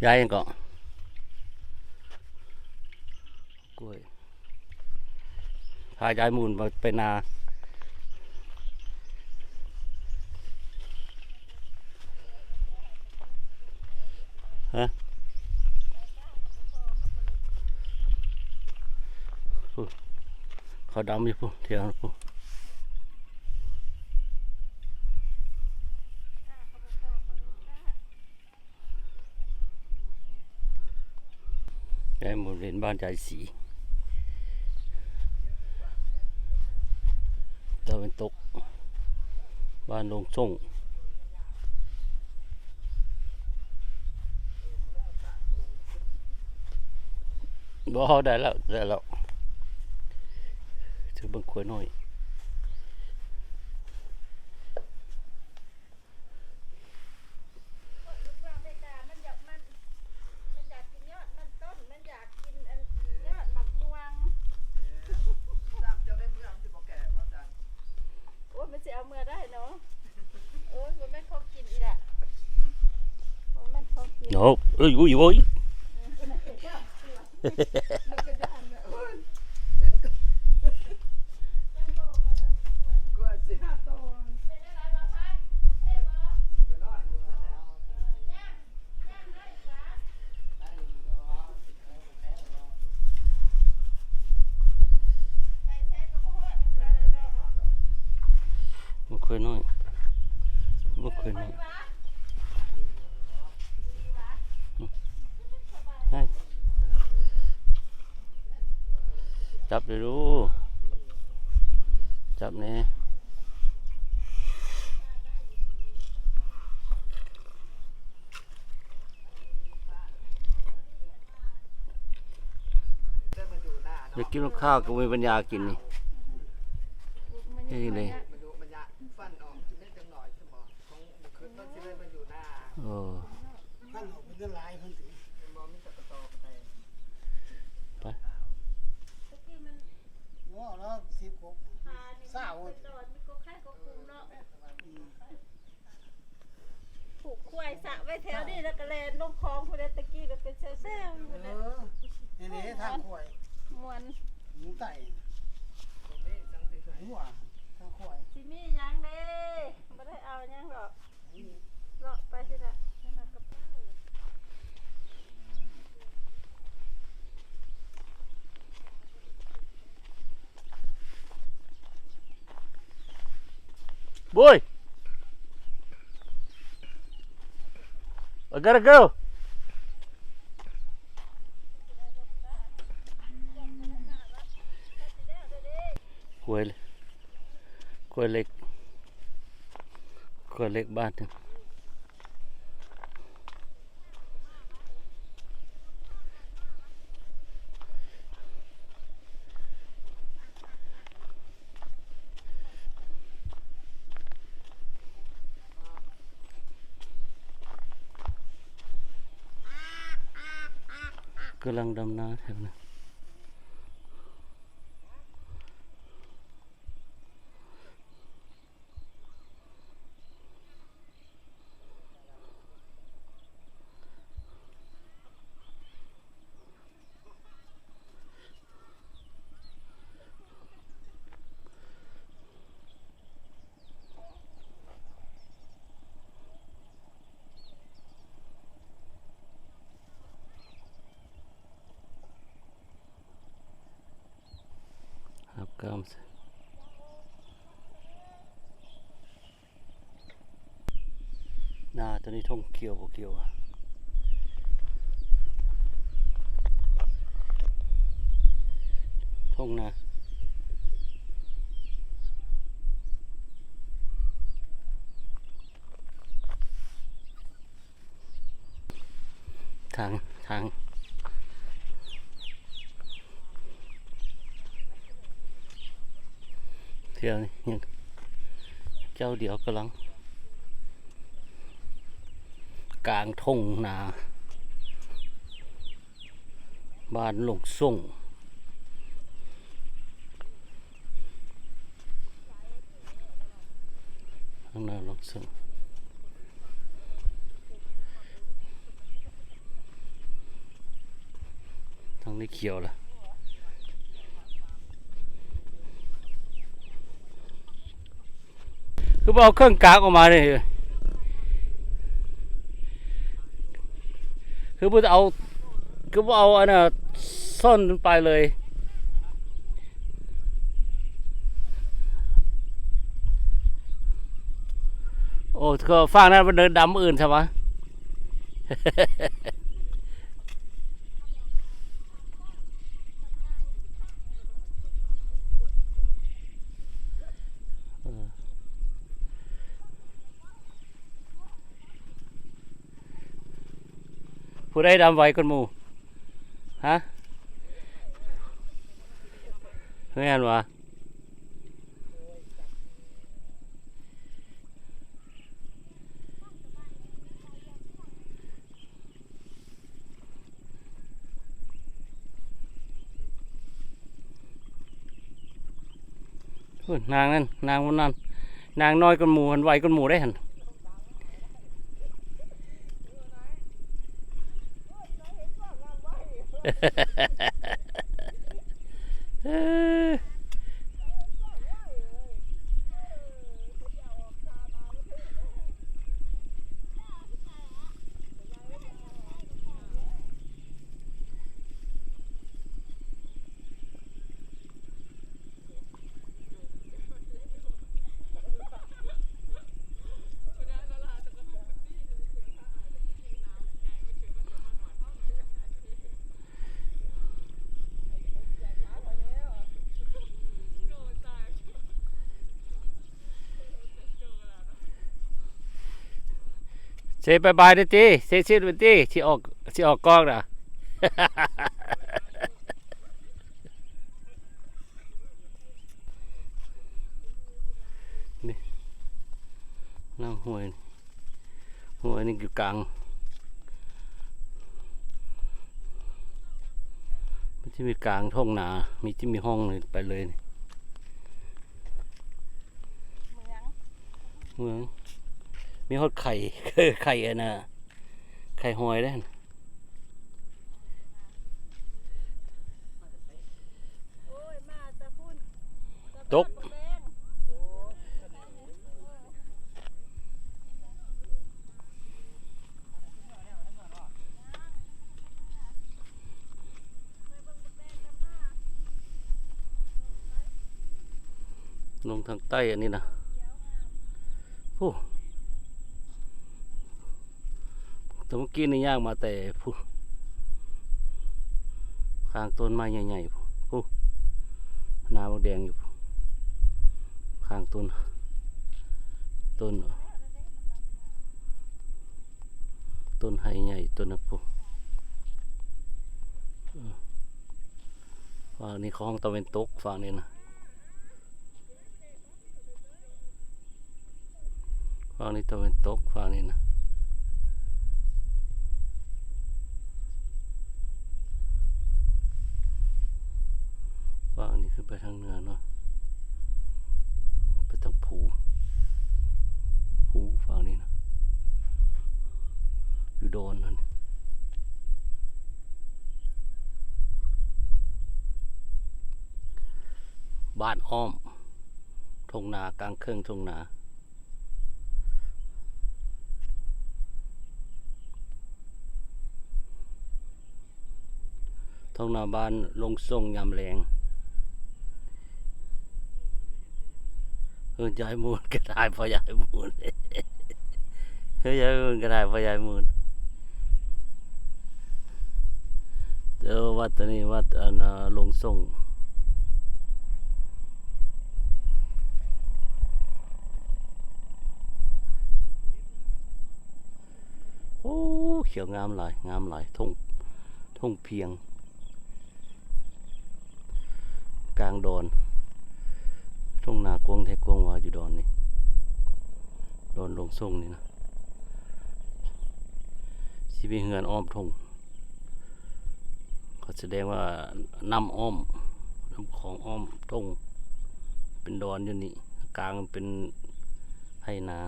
ยายยังเกาะกล้วยพายายมูลไปนาฮะเขาดำอยู่ปุ๊เที่ยวปุ๊ยายมูลเรียนบ้านยายสีตะวันตกบ้านลงส่งบ่ได้แล้วถือบางขวดหน่อยมันจะเอาเมื่อได้เนาะโอ้ยมันไม่เขากินอีกละมันเขากินโน้เอ้ยอุ้ยโว้ยมันเคยน้อยมันเคยน้อยให้จับเลยดูจับเนี่ยอยากกินข้าวก็มีปัญญากินนี่นี่เลยโอ้ไปผูกควายสะไว้แถวนี้แล้วก็แลนลงคลองพอดีตะกี้ก็เป็นแซ่ๆอยู่เลยนี่ทางข่อยมวนหมูไต่หัวทางข่อย สิมียังเด้ไม่ได้เอายังหรอกเลาะไปสิละBoy, I gotta go. กล้วยเล็กบ้านหนึ่งกำลังดำน้ำแถวนั้นครับกำนาตัวนี้ท่องเกี่ยวบ่เกี่ยวท่องนาทางเที่ยวนี่ยังเจ้าเดียวกำลังกลางทุ่งนาบ้านหลงส่งข้างหน้าหลงส่ง นี่เขียวละคือเอาเครื่องกากออกมาเลยคือบ่เอาอันน่ะซ่อนไปเลยโอ้ก็ฟังนั้นมันเดินดำอื่นใช่ไหม ผู้ใดดำไว้คนหมู่ฮะเฮ้ยอันวะนางนั่นนางวันนั้นนางน้อยคนหมู่หันไวคนหมู่ได้หัน เซไปบายเด้อจีเซชิดไปจีที่ออกกล้องน่ะ นี่น้ำห้วยนี่อยู่กลางมันจะมีกลางท้องนาจะมีห้องเลยไปเลยนี่เมืองมีฮอดไข่ ไข่อันน่ะไข่หอยได้หั่น โอ้ยมาตะพุ่น ตก แดง ลงทางใต้อันนี้นะโอ้แต่เมื่อกี้นี่ย่างมาแต่ผู้ข้างต้นไม้ใหญ่ๆผู้นาบกแดงอยู่ข้างต้นไห้ใหญ่ต้นนะผู้ฝั่งนี้ของตะวันตกฝั่งนี้นะฝั่งนี้ตะวันตกฝั่งนี้นะฝั่งนี้ขึ้นไปทางเหนือเนาะไปทางภูฝั่งนี้นะอยู่โดนนั่นบ้านอ้อมทงนากลางเครื่องทงนาทงนาบ้านลงทรงยำแรงยายมูลก็ได้พอยายมูล ยายมูลก็ได้พอยายมูลเดี๋ยววัดนี้วัดลงทรงโอ้เขียวงามหลายทงเพียงกลางดอนทงนากวงแท้กวงว่าอยู่ดอนนี่ดอนลงทรงนี่นะสิมีเฮือนอ้อมทงเขาแสดงว่าน้ำอ้อมน้ำของอ้อมทงเป็นดอนอยู่นี่กลางเป็นไร่นา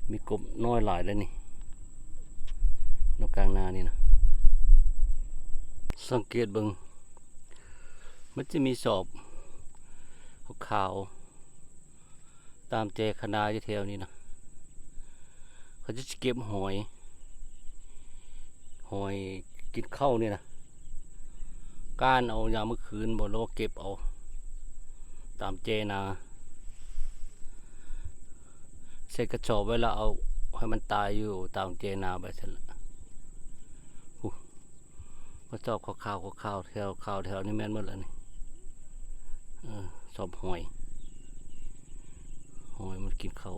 มีกบน้อยหลายแล้วนี่ นกกลางนานี่นะสังเกตเบิ่งมันจะมีสอบขาวๆตามแจคณาอยู่แถวนี้นะเขาจะเก็บหอยกินข้าวเนี่ยนะก้านเอายามเมื่อคืนบ่แล้วเก็บเอาตามแจนาเสร็จกระสอบไว้แล้วเอาให้มันตายอยู่ตามเจนาแบบนั้นละก็ชอบขาวแถวนี่แม่นหมดแล้วนี่ชอบหอยมันกินข้าว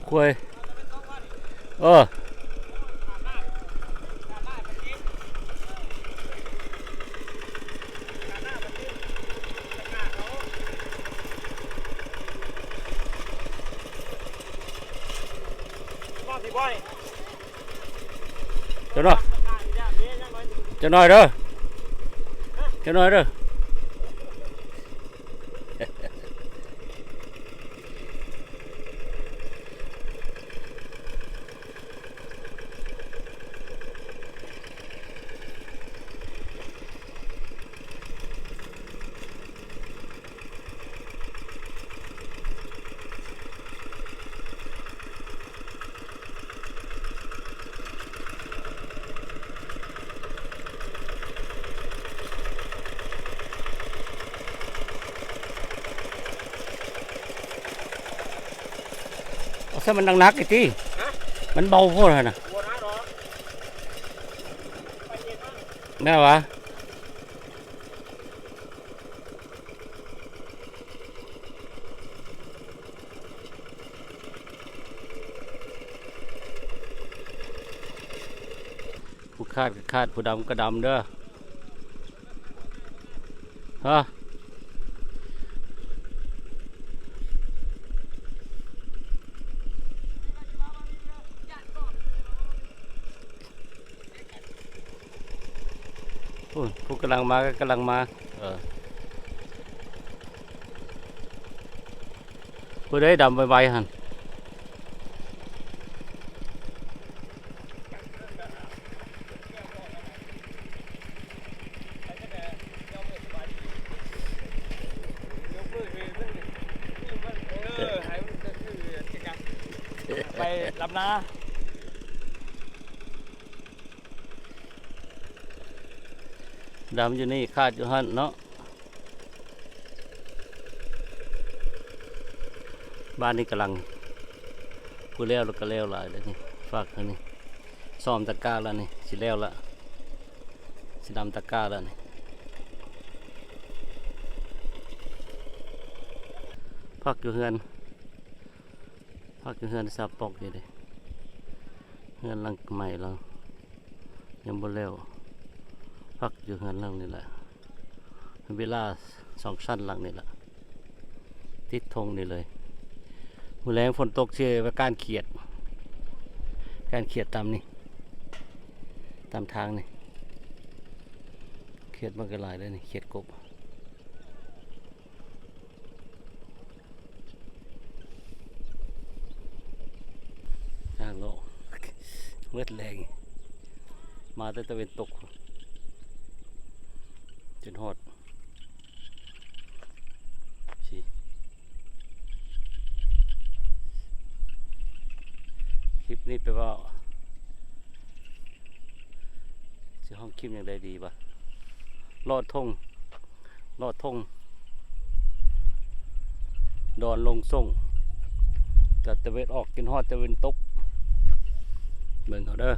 คุยเจ้าหน่อยเด้อเอาซะมันนักๆไอ้ที่มันเบาโพดเลยนะแม่วะผู้คาดก็คาดผู้ดำก็ดำเด้อฮะผู้กำลังมาก็กำลังมาผู้ได้ดำใบหันไปลำนาดำอยู่นี่คาดอยู่หันเนาะบ้านนี้กำลังกูแล้วแล้วก็แล้วหลายแล้วนี่ฝากนี่ซ้อมตะกร้าแล้วนี่สิแล้วละสิดำตะกร้าแล้วนี่พักอยู่เฮือนซาปอกอยู่เด้เฮือนหลังใหม่แล้วยังบ่แล้วพักอยู่เฮือนหลังนี่แหละเวลา2 ชั้นหลังนี่แหละติดธงนี่เลยมื้อแลงฝนตกเชื่อว่าการเขียดตามนี่ตามทางนี่เขียดมันก็หลายเลยนี่เขียดกบทางโลมืดแรงมาแต่ตะเวนตกจนฮอดสิคลิปนี้แปลว่าจะห้องคลิปอย่างไรดีปะลอดทงดอนลงส่งจากตะเวนออกจนฮอดตะเวนตกเบิ่งเอาเด้อ